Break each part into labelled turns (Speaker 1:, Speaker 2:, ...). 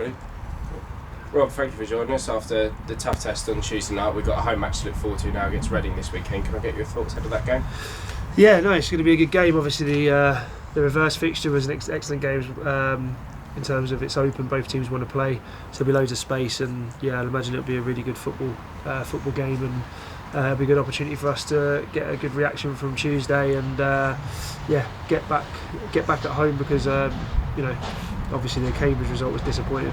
Speaker 1: Brilliant. Rob, thank you for joining us after the tough test on Tuesday night. We've got a home match to look forward to now against Reading this weekend. Can I get your thoughts ahead of that game?
Speaker 2: Yeah, no, it's going to be a good game. Obviously, the reverse fixture was an excellent game in terms of it's open. Both teams want to play, so there'll be loads of space, and yeah, I'd imagine it'll be a really good football game, and it'll be a good opportunity for us to get a good reaction from Tuesday, and get back at home because obviously the Cambridge result was disappointing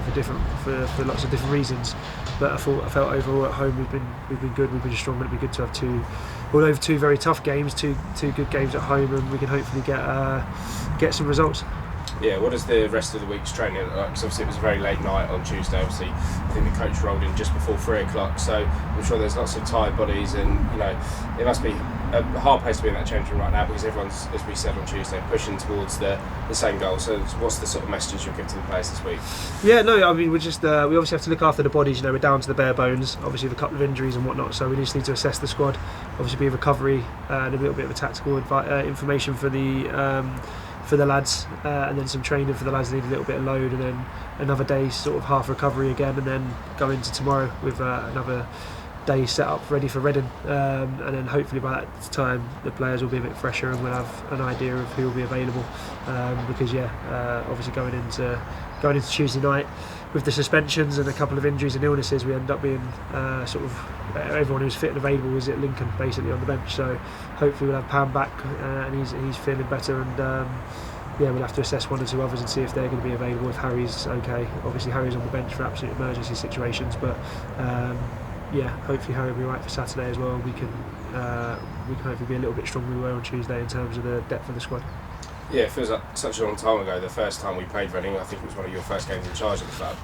Speaker 2: for lots of different reasons, but I felt overall at home we've been good, we've been strong, and it'd be good to have two very tough games, two good games at home, and we can hopefully get some results.
Speaker 1: Yeah, what does the rest of the week's training look like? Because obviously it was a very late night on Tuesday. Obviously, I think the coach rolled in just before 3 o'clock, so I'm sure there's lots of tired bodies, and it must be a hard place to be in that change room right now because everyone's, as we said on Tuesday, pushing towards the same goal. So what's the sort of message you'll give to the players this week?
Speaker 2: Yeah, no, I mean, we obviously have to look after the bodies. We're down to the bare bones, obviously with a couple of injuries and whatnot, so we just need to assess the squad, obviously be a recovery and a little bit of a tactical information for the lads, and then some training for the lads that need a little bit of load, and then another day sort of half recovery again, and then go into tomorrow with another day set up ready for Reading, and then hopefully by that time the players will be a bit fresher and we'll have an idea of who will be available, because obviously going into Tuesday night with the suspensions and a couple of injuries and illnesses, we end up being sort of everyone who's fit and available was at Lincoln basically on the bench, so hopefully we'll have Pam back, and he's feeling better, and we'll have to assess one or two others and see if they're going to be available if Harry's okay. Obviously Harry's on the bench for absolute emergency situations, but hopefully Harry will be right for Saturday as well. We can hopefully be a little bit stronger than we were on Tuesday in terms of the depth of the squad.
Speaker 1: Yeah, it feels like such a long time ago. The first time we played Reading, I think it was one of your first games in charge of the club.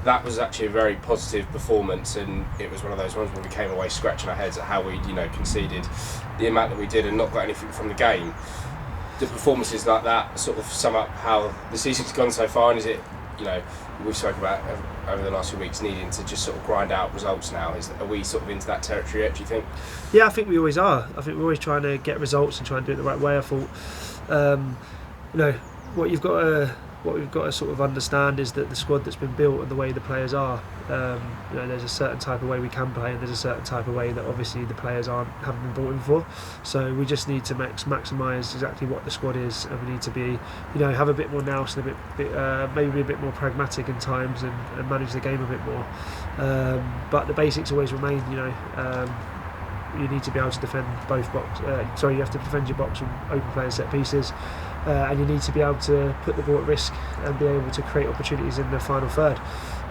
Speaker 1: That was actually a very positive performance, and it was one of those ones where we came away scratching our heads at how we conceded the amount that we did and not got anything from the game. The performances like that sort of sum up how the season's gone so far, and is it, we've spoken about over the last few weeks needing to just sort of grind out results now. Are we sort of into that territory yet, do you think?
Speaker 2: Yeah, I think we always are. I think we're always trying to get results and try and do it the right way. I thought, what we've got to sort of understand is that the squad that's been built and the way the players are, there's a certain type of way we can play, and there's a certain type of way that obviously the players haven't been brought in for. So we just need to maximise exactly what the squad is, and we need to be, have a bit more nous and maybe be a bit more pragmatic in times and manage the game a bit more. But the basics always remain. You need to be able to defend both box. You have to defend your box from open play and set pieces. And you need to be able to put the ball at risk and be able to create opportunities in the final third.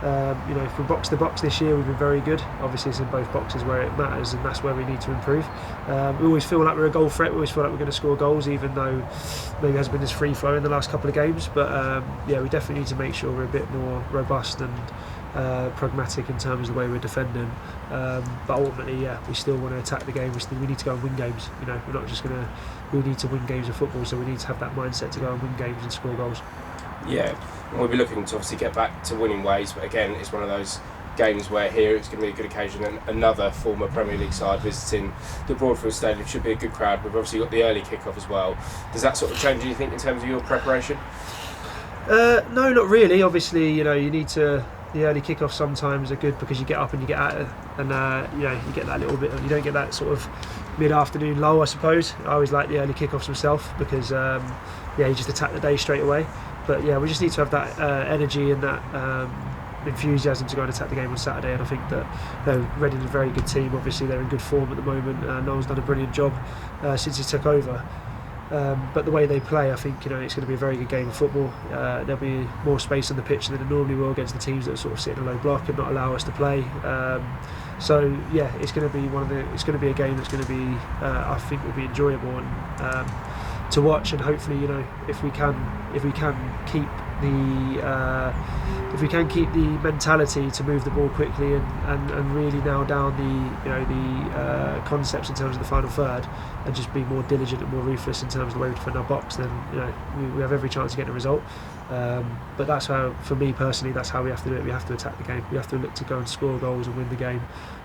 Speaker 2: From box to box this year we've been very good. Obviously it's in both boxes where it matters, and that's where we need to improve. We always feel like we're a goal threat, we always feel like we're going to score goals, even though maybe it hasn't been as free flow in the last couple of games, but we definitely need to make sure we're a bit more robust and pragmatic in terms of the way we're defending, but ultimately we still want to attack the game. We need to go and win games. We're not just we need to win games of football, so we need to have that mindset to go and win games and score goals.
Speaker 1: Yeah, and we'll be looking to obviously get back to winning ways, but again it's one of those games where here it's going to be a good occasion, and another former Premier League side visiting the Broadfield Stadium should be a good crowd. We've obviously got the early kick-off as well. Does that sort of change, do you think, in terms of your preparation?
Speaker 2: No, not really. Obviously, you need to. The early kickoffs sometimes are good because you get up and you get at it, and you get that little bit. You don't get that sort of mid-afternoon lull, I suppose. I always like the early kickoffs myself because you just attack the day straight away. But we just need to have that energy and that enthusiasm to go and attack the game on Saturday. And I think that Reading is a very good team. Obviously, they're in good form at the moment. Noel's done a brilliant job since he took over. But the way they play, I think it's going to be a very good game of football. There'll be more space on the pitch than there normally will against the teams that sort of sit in a low block and not allow us to play. It's going to be it's going to be a game that's going to be, I think, will be enjoyable and to watch. And hopefully, if we can keep the mentality to move the ball quickly and really nail down the concepts in terms of the final third, and just be more diligent and more ruthless in terms of the way we defend our box, then we have every chance of getting a result. But that's how, for me personally, that's how we have to do it. We have to attack the game. We have to look to go and score goals and win the game,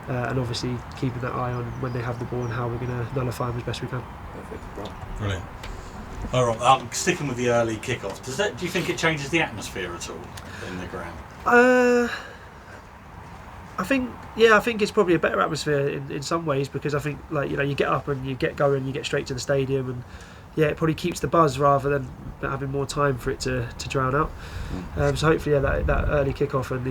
Speaker 2: and obviously keeping that eye on when they have the ball and how we're going to nullify them as best we can.
Speaker 1: Perfect.
Speaker 3: Brilliant. All right. Sticking with the early kick-off, do you think it changes the atmosphere at all in the ground?
Speaker 2: I think it's probably a better atmosphere in some ways, because I think, like, you know, you get up and you get going, you get straight to the stadium, and yeah, it probably keeps the buzz rather than having more time for it to drown out. So hopefully, that early kick-off and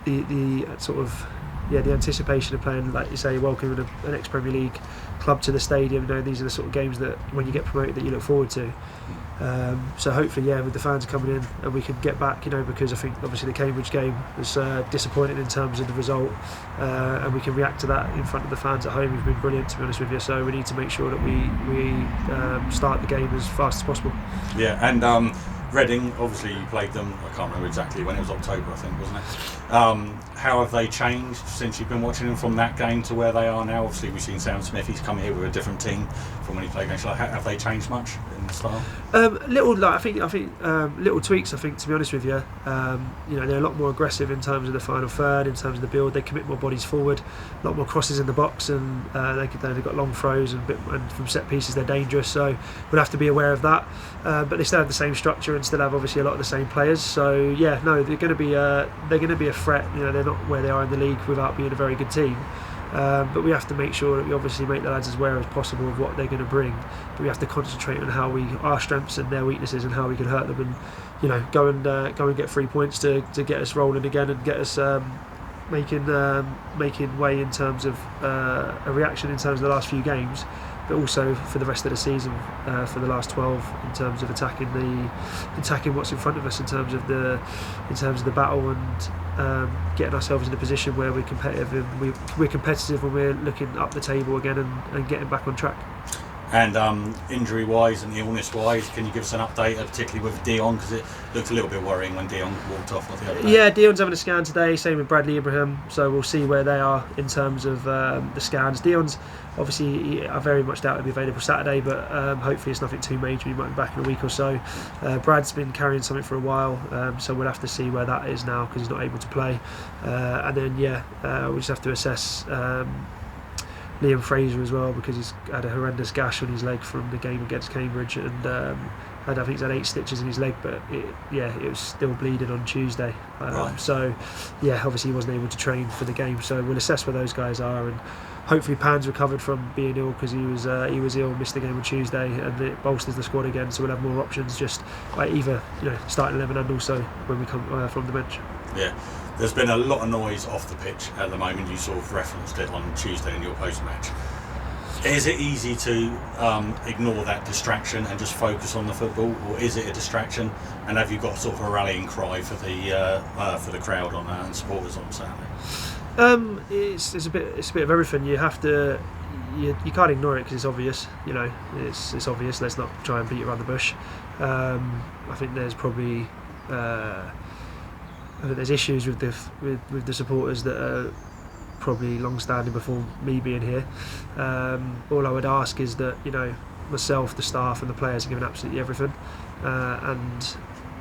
Speaker 2: the sort of the anticipation of playing, like you say, welcoming an ex-Premier League club to the stadium. You know, these are the sort of games that when you get promoted that you look forward to. So hopefully, with the fans coming in and we can get back, you know, because I think obviously the Cambridge game was disappointing in terms of the result, and we can react to that in front of the fans at home. We've been brilliant, to be honest with you. So we need to make sure that we start the game as fast as possible.
Speaker 3: Yeah, and Reading, obviously you played them, I can't remember exactly when, it was October I think, wasn't it? How have they changed since you've been watching them from that game to where they are now? Obviously we've seen Sam Smith, he's come here with a different team from when he played against. Have they changed much in style?
Speaker 2: I think little tweaks, I think, to be honest with you. You know, they're a lot more aggressive in terms of the final third, in terms of the build. They commit more bodies forward, a lot more crosses in the box, and they've got long throws, and from set pieces they're dangerous, so we'll have to be aware of that. But they still have the same structure and still have obviously a lot of the same players. So yeah, no, they're going to be a threat. You know, they're not where they are in the league without being a very good team. But we have to make sure that we obviously make the lads as aware as possible of what they're going to bring. But we have to concentrate on our strengths and their weaknesses and how we can hurt them, and, you know, go and get 3 points to get us rolling again and get us making way in terms of a reaction in terms of the last few games, but also for the rest of the season, for the last 12, in terms of attacking what's in front of us in terms of the battle, and getting ourselves in a position where we're competitive, and we're competitive when we're looking up the table again and getting back on track.
Speaker 3: And injury-wise and illness-wise, can you give us an update, particularly with Dion, because it looked a little bit worrying when Dion walked off the other day?
Speaker 2: Yeah, Dion's having a scan today, same with Bradley Ibrahim, so we'll see where they are in terms of the scans. Dion's obviously, I very much doubt he'll be available Saturday, but hopefully it's nothing too major. He might be back in a week or so. Brad's been carrying something for a while, so we'll have to see where that is now, because he's not able to play. And then we'll just have to assess Liam Fraser as well, because he's had a horrendous gash on his leg from the game against Cambridge, and I think he's had 8 stitches in his leg, but it was still bleeding on Tuesday.
Speaker 3: Right.
Speaker 2: So obviously he wasn't able to train for the game, so we'll assess where those guys are, and hopefully Pan's recovered from being ill, because he was ill, missed the game on Tuesday, and it bolsters the squad again, so we'll have more options, just like either, you know, starting 11 and also when we come from the bench.
Speaker 3: Yeah. There's been a lot of noise off the pitch at the moment. You sort of referenced it on Tuesday in your post-match. Is it easy to ignore that distraction and just focus on the football, or is it a distraction? And have you got sort of a rallying cry for the crowd on and supporters on Saturday?
Speaker 2: It's a bit of everything. You have to. You can't ignore it because it's obvious. You know, it's obvious. Let's not try and beat around the bush. I think there's probably. I think there's issues with the supporters that are probably long-standing before me being here. All I would ask is that, you know, myself, the staff and the players are giving absolutely everything, and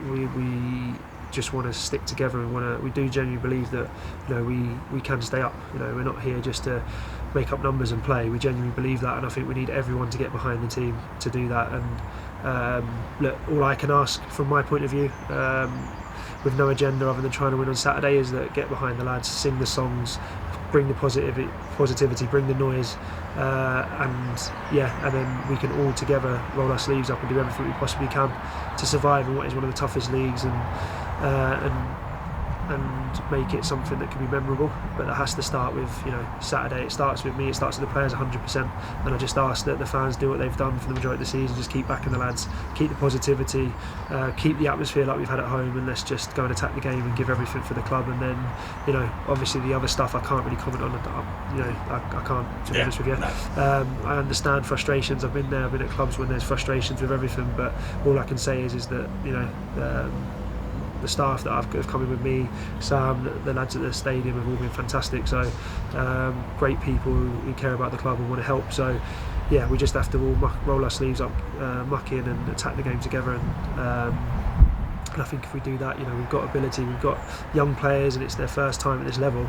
Speaker 2: we just want to stick together, and we do genuinely believe that, you know, we can stay up. You know, we're not here just to make up numbers and play. We genuinely believe that, and I think we need everyone to get behind the team to do that. And look, all I can ask from my point of view, with no agenda other than trying to win on Saturday, is that get behind the lads, sing the songs, bring the positivity, bring the noise, and then we can all together roll our sleeves up and do everything we possibly can to survive in what is one of the toughest leagues, and make it something that can be memorable. But that has to start with, you know, Saturday. It starts with me, it starts with the players 100%, and I just ask that the fans do what they've done for the majority of the season, just keep backing the lads, keep the positivity, keep the atmosphere like we've had at home, and let's just go and attack the game and give everything for the club. And then, you know, obviously the other stuff I can't really comment on. You know, I can't, to be honest with you. No. I understand frustrations. I've been at clubs when there's frustrations with everything, but all I can say is that, you know, the staff that have come in with me, Sam, the lads at the stadium have all been fantastic. So great people who care about the club and want to help. So yeah, we just have to all roll our sleeves up, muck in and attack the game together, and And I think if we do that, we've got ability, we've got young players, and it's their first time at this level,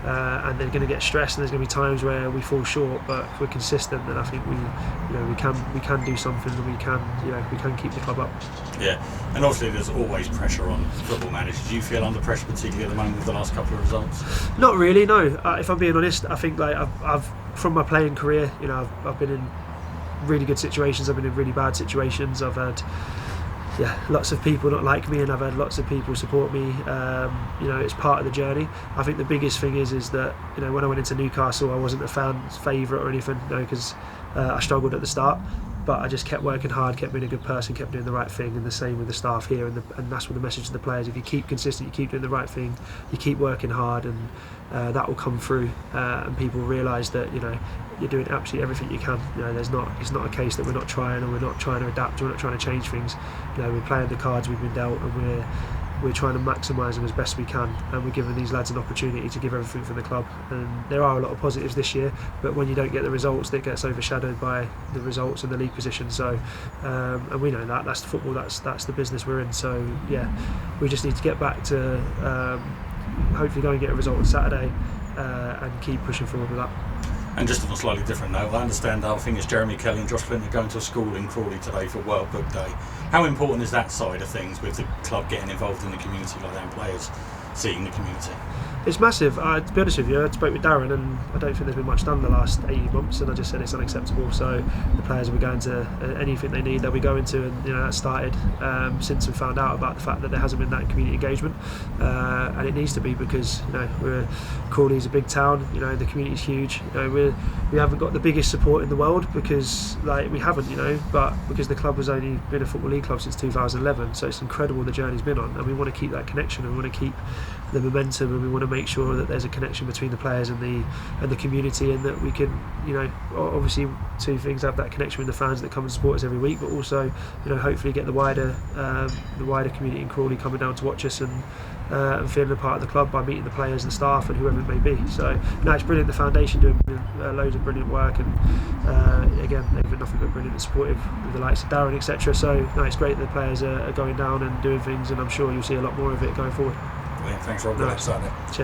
Speaker 2: and they're going to get stressed, and there's going to be times where we fall short. But if we're consistent, then I think we can do something, and we can keep the club up.
Speaker 3: Yeah, and obviously there's always pressure on football managers. Do you feel under pressure, particularly at the moment with the last couple of results?
Speaker 2: Not really, no. If I'm being honest, I think I've from my playing career, I've been in really good situations. I've been in really bad situations. I've had lots of people not like me, and I've had lots of people support me. It's part of the journey. I think the biggest thing is that when I went into Newcastle, I wasn't a fan's favourite or anything, because I struggled at the start. But I just kept working hard, kept being a good person, kept doing the right thing, and the same with the staff here. And that's what the message to the players: if you keep consistent, you keep doing the right thing, you keep working hard, and that will come through. And people realise that you're doing absolutely everything you can. It's not a case that we're not trying, or we're not trying to adapt, or we're not trying to change things. We're playing the cards we've been dealt, and we're trying to maximise them as best we can, and we're giving these lads an opportunity to give everything for the club. And there are a lot of positives this year, but when you don't get the results, that gets overshadowed by the results and the league position. So and we know that's the football, that's the business we're in. So we just need to get back to hopefully go and get a result on Saturday, and keep pushing forward with that.
Speaker 3: And just on a slightly different note, I understand I think it's Jeremy Kelly and Josh Flint are going to a school in Crawley today for World Book Day. How important is that side of things, with the club getting involved in the community like that, and players seeing the community?
Speaker 2: It's massive. To be honest with you, I spoke with Darren, and I don't think there's been much done the last 18 months, and I just said it's unacceptable. So the players will be going to anything they need, they'll be going to, and that started since we found out about the fact that there hasn't been that community engagement, and it needs to be, because Crawley's a big town. The community's huge. We haven't got the biggest support in the world, because we haven't, but because the club has only been a Football League club since 2011, so it's incredible the journey's been on, and we want to keep that connection, and we want to keep the momentum, and we want to make sure that there's a connection between the players and the community, and that we can, obviously two things: have that connection with the fans that come and support us every week, but also, hopefully get the wider community in Crawley coming down to watch us, and feeling a part of the club by meeting the players and staff and whoever it may be. So it's brilliant. The foundation doing loads of brilliant work, and again, they've been nothing but brilliant and supportive with the likes of Darren, etc. So it's great that the players are going down and doing things, and I'm sure you'll see a lot more of it going forward.
Speaker 3: Thanks, Rob. Good luck Saturday.
Speaker 2: Cheers, mate.